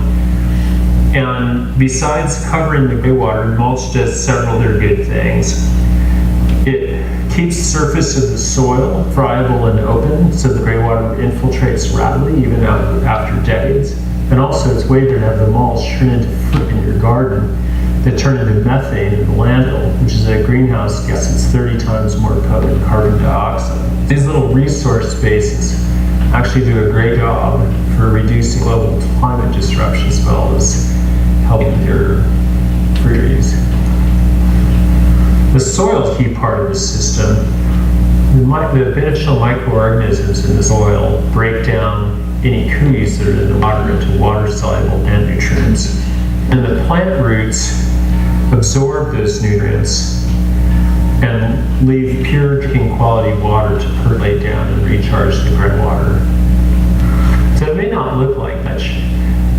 And besides covering the greywater, mulch does several other good things. It keeps the surface of the soil friable and open so the greywater infiltrates rapidly even after decades. And also it's way to have the mulch turn into fruit in your garden that turn into methane in the landfill, which is a greenhouse gas that's 30 times more potent than carbon dioxide. These little resource spaces actually do a great job for reducing global climate disruption as well as helping your trees. The soil is a key part of the system. The beneficial microorganisms in the soil break down any cooties that are in the water into water-soluble and nutrients. And the plant roots absorb those nutrients and leave pure drinking quality water to percolate down and recharge the Greywater. So it may not look like much,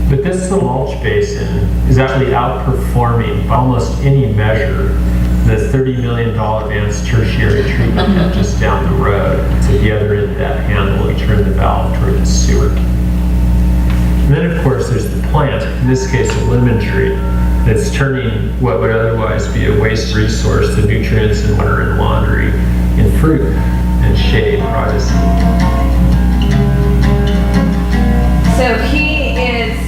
but this little mulch basin is actually outperforming by almost any measure the $30 million advanced tertiary treatment plant just down the road. It's at the other end of that handle. You turn the valve toward the sewer. And then, of course, there's the plant, in this case, a lemon tree, that's turning what would otherwise be a waste resource, the nutrients and water and laundry, in fruit and shade, privacy. So he is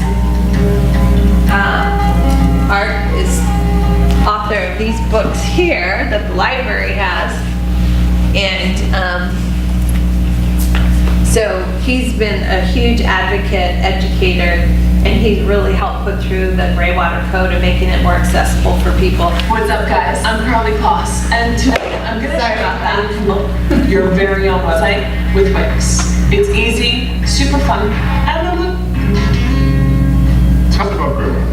author of these books here that the library has, and so he's been a huge advocate, educator, and he's really helped put through the Greywater Code and making it more accessible for people. What's up, guys? I'm Carly Kloss, and today I'm going to Sorry about that. look your very own website with Wix. It's easy, super fun, and Tell me about Greywater.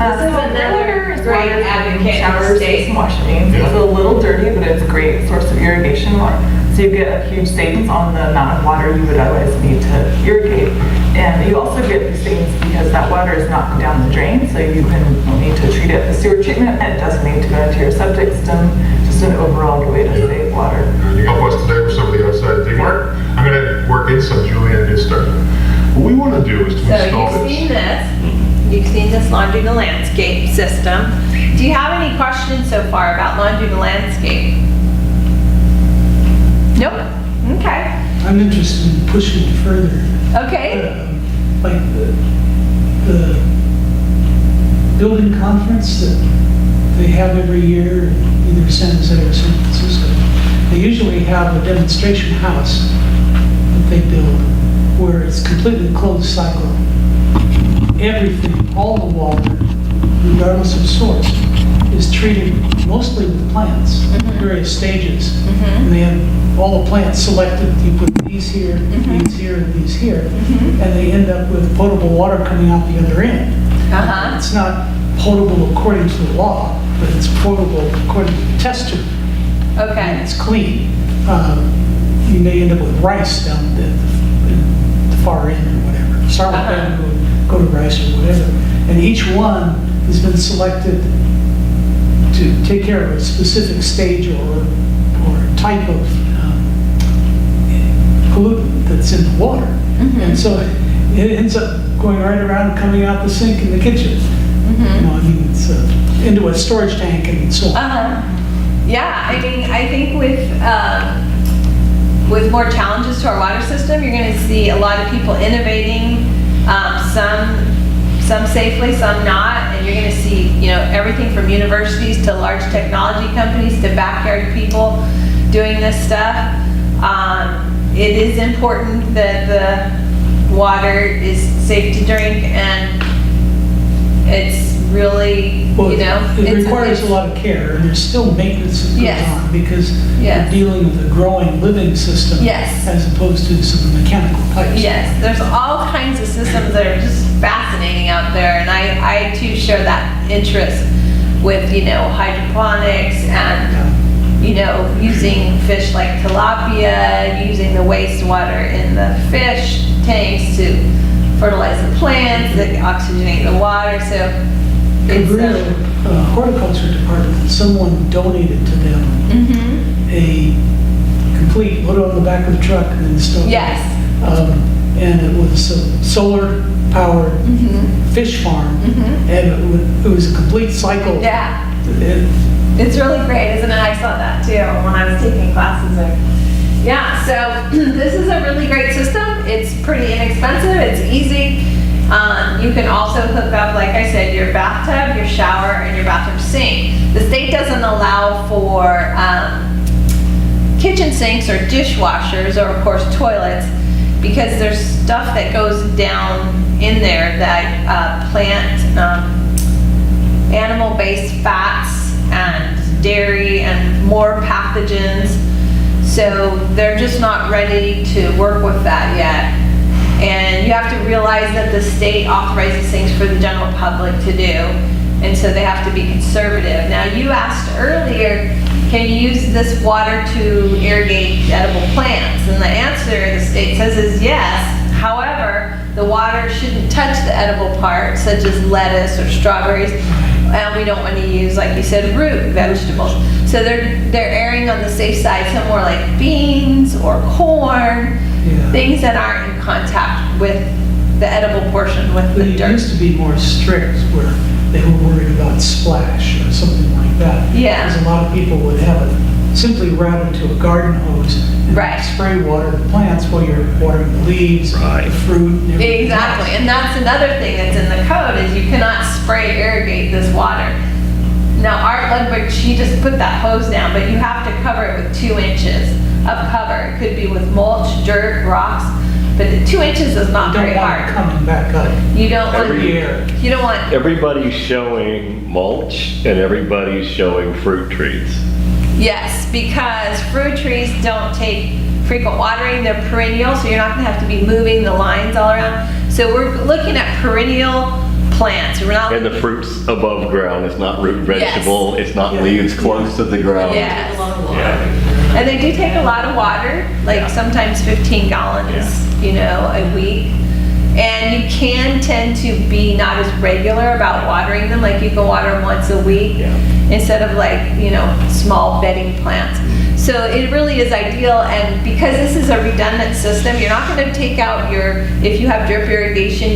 This is another great advocate in the state. Washington. It's a little dirty, but it's a great source of irrigation water. So you get a huge savings on the amount of water you would otherwise need to irrigate. And you also get these savings because that water is not down the drain, so you don't need to treat it. The sewer treatment, it doesn't need to go into your septic system. Just an overall good way to save water. You help us today with some of the outside dig work. I'm going to work in some Julianne did start. What we want to do is to So install you've seen this. this. You've seen this laundry to landscape system. Do you have any questions so far about laundry to landscape? Nope. Okay. I'm interested in pushing it further. Okay. Like the building conference that they have every year, either San Jose or San Francisco. They usually have a demonstration house that they build where it's completely closed cycle. Everything, all the water, regardless of source, is treated mostly with plants, various stages. And they have all the plants selected. You put these here, these here, and these here, and they end up with potable water coming out the other end. Uh-huh. It's not potable according to the law, but it's potable according to the test tube. And Okay. it's clean. You may end up with rice down at the far end or whatever. Start with that and go to rice or whatever. And each one has been selected to take care of a specific stage or type of pollutant that's in the water. And so it ends up going right around, coming out the sink in the kitchen. You know, I mean, it's into a storage tank and so on. Uh-huh. Yeah, I mean, I think with more challenges to our water system, you're going to see a lot of people innovating, some safely, some not, and you're going to see, you know, everything from universities to large technology companies to backyard people doing this stuff. It is important that the water is safe to drink, and it's really, Well, you know, it requires a lot of care, and there's still maintenance that goes Yes. on because Yes. we're dealing with a growing living system Yes. as opposed to some mechanical pipes. Yes, there's all kinds of systems that are just fascinating out there, and I too share that interest with, you know, hydroponics and, you know, using fish like tilapia, using the wastewater in the fish tanks to fertilize the plants, that oxygenate the water, so it's, Cabrera Horticulture Department, someone donated to them a complete, put it on the back of the truck and installed. yes, And it was a solar-powered fish farm, and it was a complete cycle. yeah. It- It's really great, isn't it? I saw that too when I ones taking classes are, yeah, so this is a really great system. It's pretty inexpensive, it's easy. You can also hook up, like I said, your bathtub, your shower, and your bathroom sink. The state doesn't allow for kitchen sinks or dishwashers, or of course toilets, because there's stuff that goes down in there that plant, animal-based fats and dairy and more pathogens. So they're just not ready to work with that yet. And you have to realize that the state authorizes things for the general public to do, and so they have to be conservative. Now, you asked earlier, can you use this water to irrigate edible plants? And the answer, the state says, is yes. However, the water shouldn't touch the edible parts, such as lettuce or strawberries, and we don't want to use, like you said, root vegetables. So they're erring on the safe side, some more like beans or corn, things that aren't in contact with the edible portion, with the It dirt. used to be more strict where they were worried about splash or something like that. Yeah. Because a lot of people would have it simply routed to a garden hose and Right. spray water the plants while you're watering the leaves, Right. the fruit, and everything. Exactly, and that's another thing that's in the code, is you cannot spray irrigate this water. Now, Art Ludwig, she just put that hose down, but you have to cover it with 2 inches of cover. It could be with mulch, dirt, rocks, but 2 inches is not You very don't want it hard. coming back up. You don't want, Every year. you don't want, Everybody's showing mulch and everybody's showing fruit trees. yes, because fruit trees don't take frequent watering, they're perennial, so you're not gonna have to be moving the lines all around. So we're looking at perennial plants, we're not. And the fruit's above ground, it's not root vegetable, it's not leaves close to the ground. Yes. A lot of water. And they do take a lot of water, like sometimes 15 gallons, you know, a week. And you can tend to be not as regular about watering them, like you can water them once a week instead of like, you know, small bedding plants. So it really is ideal, and because this is a redundant system, you're not going to take out your, if you have drip irrigation,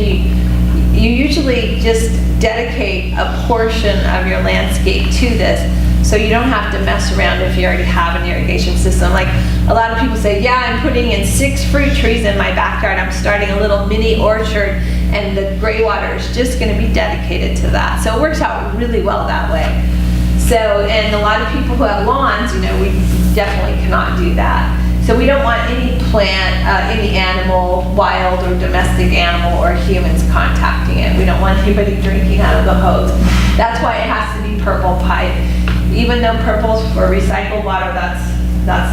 you usually just dedicate a portion of your landscape to this, so you don't have to mess around if you already have an irrigation system. Like a lot of people say, yeah, I'm putting in 6 fruit trees in my backyard, I'm starting a little mini orchard, and the Greywater is just going to be dedicated to that. So it works out really well that way. So, and a lot of people who have lawns, you know, we definitely cannot do that. So we don't want any plant, any animal, wild or domestic animal or humans contacting it. We don't want anybody drinking out of the hose. That's why it has to be purple pipe. Even though purple's for recycled water, that's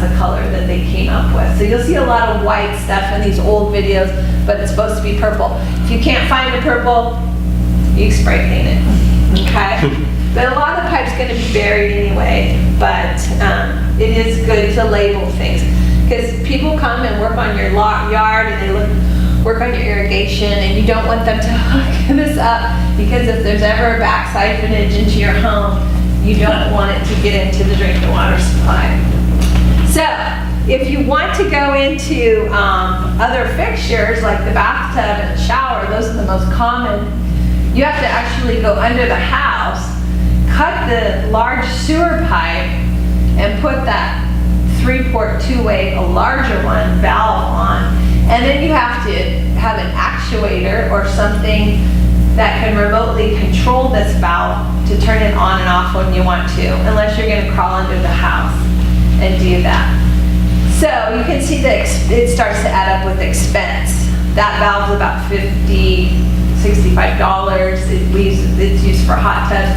the color that they came up with. So you'll see a lot of white stuff in these old videos, but it's supposed to be purple. If you can't find the purple, you spray paint it, okay? But a lot of the pipe's gonna be buried anyway, but it is good to label things. Because people come and work on your yard and they work on your irrigation, and you don't want them to hook this up, because if there's ever a back siphonage into your home, you don't want it to get into the drinking water supply. So, if you want to go into other fixtures like the bathtub and the shower, those are the most common, you have to actually go under the house, cut the large sewer pipe, and put that 3-port 2-way, a larger one, valve on. And then you have to have an actuator or something that can remotely control this valve to turn it on and off when you want to, unless you're gonna crawl under the house and do that. So you can see that it starts to add up with expense. That valve's about $50, $65. It's used for hot tubs.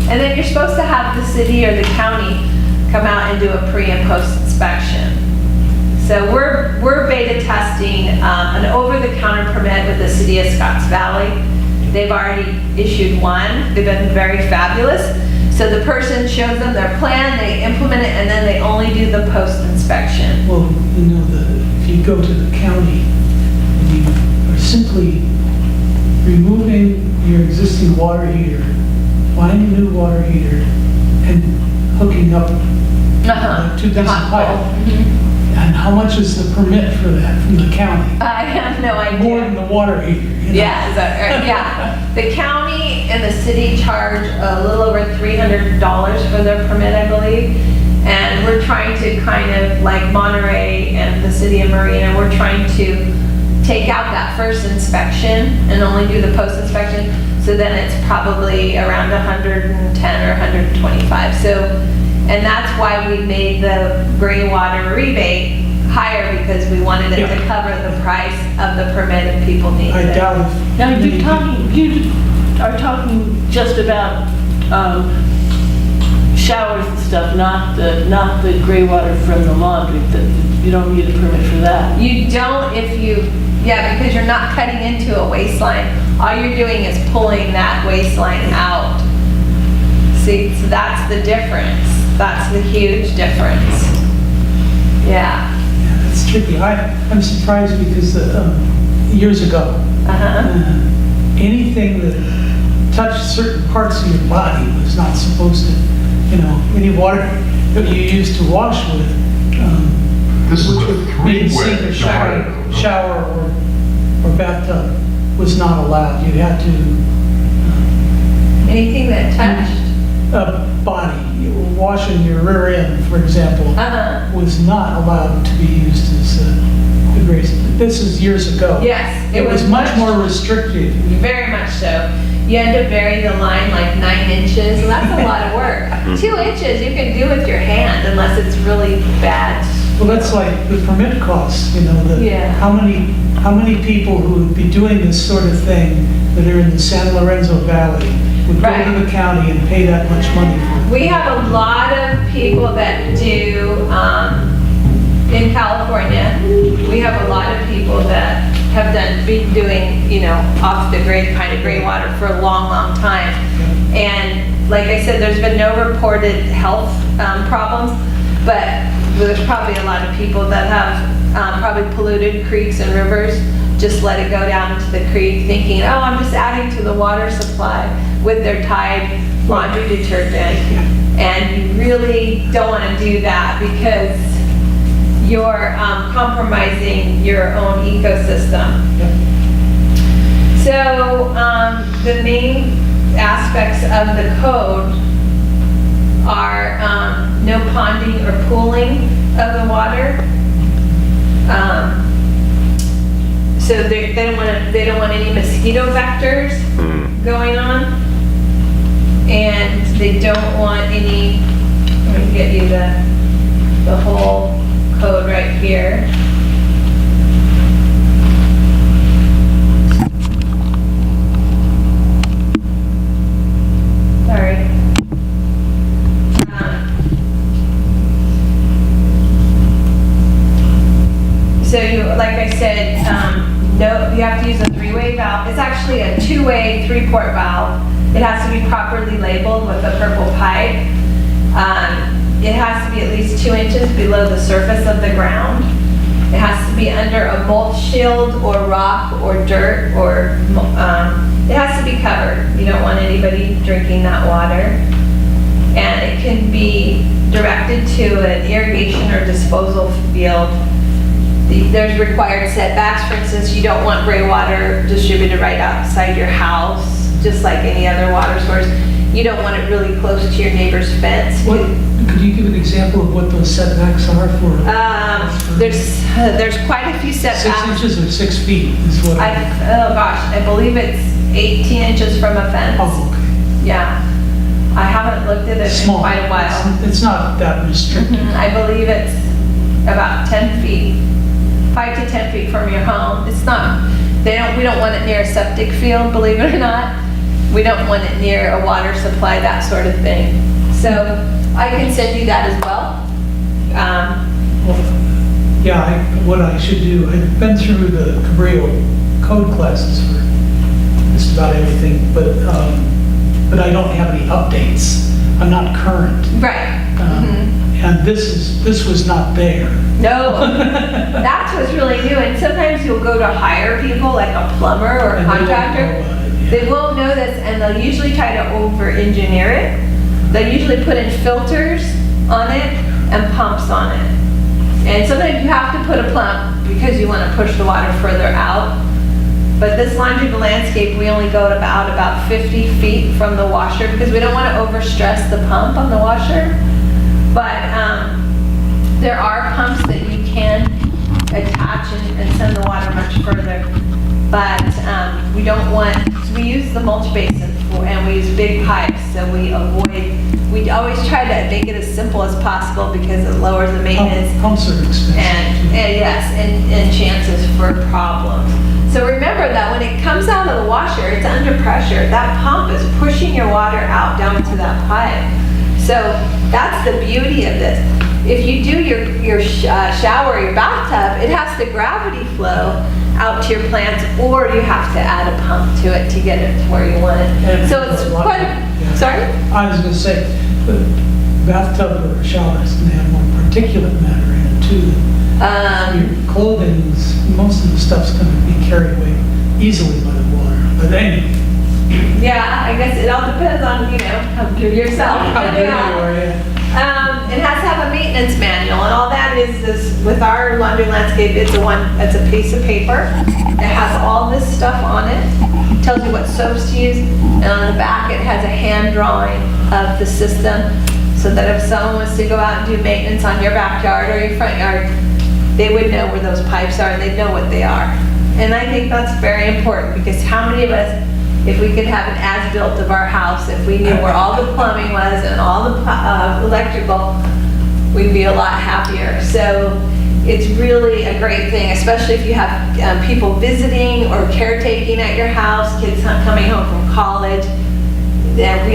And then you're supposed to have the city or the county come out and do a pre and post inspection. So we're beta testing an over-the-counter permit with the city of Scotts Valley. They've already issued one. They've been very fabulous. So the person shows them their plan, they implement it, and then they only do the post inspection. Well, you know, if you go to the county, and you are simply removing your existing water heater, buying a new water heater, and hooking up two pieces of pipe. And how much is the permit for that from the county? I have no idea. More than the water heater. You know? Yeah, is that right? Yeah. The county and the city charge a little over $300 for their permit, I believe. And we're trying to kind of, like Monterey and the city of Marina, we're trying to take out that first inspection and only do the post-inspection. So then it's probably around 110 or 125. So, and that's why we made the Greywater rebate higher, because we wanted it to cover the price of the permit if people need I it. doubt if. Now, you are talking just about showers and stuff, not the gray water from the laundry. You don't need a permit for that. You don't if you, because you're not cutting into a waistline. All you're doing is pulling that waistline out. See, so that's the difference. That's the huge difference. Yeah. Yeah, that's tricky. I'm surprised because years ago, anything that touched certain parts of your body was not supposed to, any water that you used to wash with, This is which a would be in three-way sink or divider. shower or bathtub, was not allowed. You had to, Anything that touched. body, washing your rear end, for example, was not allowed to be used as a grease. This is years ago. Yes, It was much more restrictive. Very much so. You had to bury the line like 9 inches, and that's a lot of work. 2 inches you can do with your hand unless it's really bad. Well, that's like the permit costs, Yeah. how many people who would be doing this sort of thing that are in the San Lorenzo Valley would go Right. to the county and pay that much money for it. We have a lot of people that do, in California, we have a lot of people that have been doing, off the grid kind of gray water for a long, long time. And like I said, there's been no reported health problems, but there's probably a lot of people that have probably polluted creeks and rivers, just let it go down into the creek thinking, oh, I'm just adding to the water supply with their Tide laundry detergent. And you really don't want to do that because you're compromising your own ecosystem. So the main aspects of the code are no ponding or pooling of the water. So they don't want any mosquito vectors going on, and they don't want any. Let me get you the whole code right here. Sorry. So you, like I said, no, you have to use a 3-way valve. It's actually a 2-way 3-port valve. It has to be properly labeled with a purple pipe. It has to be at least 2 inches below the surface of the ground. It has to be under a mulch shield or rock or dirt, or it has to be covered. You don't want anybody drinking that water. And it can be directed to an irrigation or disposal field. There's required setbacks. For instance, you don't want gray water distributed right outside your house, just like any other water source. You don't want it really close to your neighbor's fence. Could you give an example of what those setbacks are for? There's quite a few 6 setbacks. inches or 6 feet is what I believe it's 18 inches from a fence. Oh, okay. Yeah. I haven't looked at it in Small. quite a while. It's not that restricted. I believe it's about 10 feet, 5 to 10 feet from your home. It's not, we don't want it near a septic field, believe it or not. We don't want it near a water supply, that sort of thing. So I can send you that as well. What I should do, I've been through the Cabrillo code classes for just about everything, but I don't have any updates. I'm not current. Right. And this was not there. No, that's what's really new. And sometimes you'll go to hire people, like a plumber or a And they won't contractor. know about it, yeah. They won't know this, and they'll usually try to over-engineer it. They'll usually put in filters on it and pumps on it. And sometimes you have to put a pump because you want to push the water further out. But this laundry landscape, we only go about 50 feet from the washer because we don't want to overstress the pump on the washer. But there are pumps that you can attach and send the water much further. But we don't want, so we use the mulch basin and we use big pipes, so we always try to make it as simple as possible because it lowers the maintenance. Pumps are expensive. And yes, and chances for problems. So remember that when it comes out of the washer, it's under pressure. That pump is pushing your water out down to that pipe. So that's the beauty of this. If you do your shower, your bathtub, it has to gravity flow out to your plants, or you have to add a pump to it to get it to where you want it. So it's quite, sorry? I was gonna say, the bathtub or shower is gonna have more particulate matter in it too. Your clothing's, most of the stuff's gonna be carried away easily by the water. But anyway, Yeah, I guess it all depends on, yourself. how good you are, yeah. It has to have a maintenance manual, and all that is with our laundry landscape, it's a piece of paper. It has all this stuff on it, tells you what soaps to use, and on the back it has a hand drawing of the system, so that if someone wants to go out and do maintenance on your backyard or your front yard, they would know where those pipes are and they'd know what they are. And I think that's very important, because how many of us, if we could have an as-built of our house, if we knew where all the plumbing was and all the electrical, we'd be a lot happier. So it's really a great thing, especially if you have people visiting or caretaking at your house, kids coming home from college. Then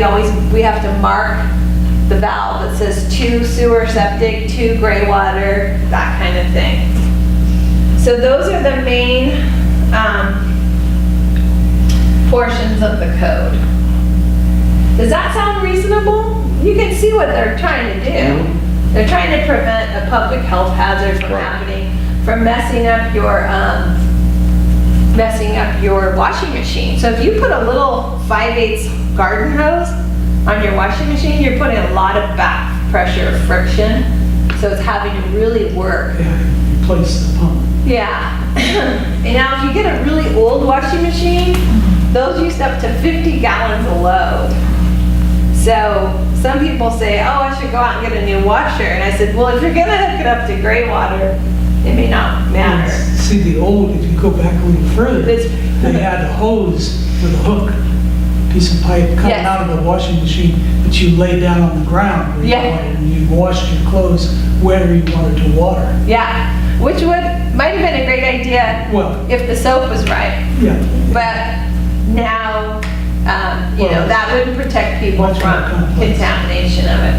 we have to mark the valve that says to sewer septic, to Greywater, that kind of thing. So those are the main portions of the code. Does that sound reasonable? You can see what they're trying to do. They're trying to prevent a public health hazard from happening, from messing up your washing machine. So if you put a little 5/8 garden hose on your washing machine, you're putting a lot of back pressure friction. So it's having to really work. Yeah, replace the pump. Yeah. And now if you get a really old washing machine, those used up to 50 gallons a load. So some people say, oh, I should go out and get a new washer. And I said, well, if you're gonna hook it up to Greywater, it may not matter. See, the old, if you go back a little further, This- they had a hose with a hook, piece of pipe coming Yes. out of the washing machine that you lay down on the ground where you Yeah. wanted, and you washed your clothes wherever you wanted to water. Yeah, which might have been a great idea Well, if the soap was right. yeah. But now, Well, that wouldn't protect people much more from complex. contamination of it.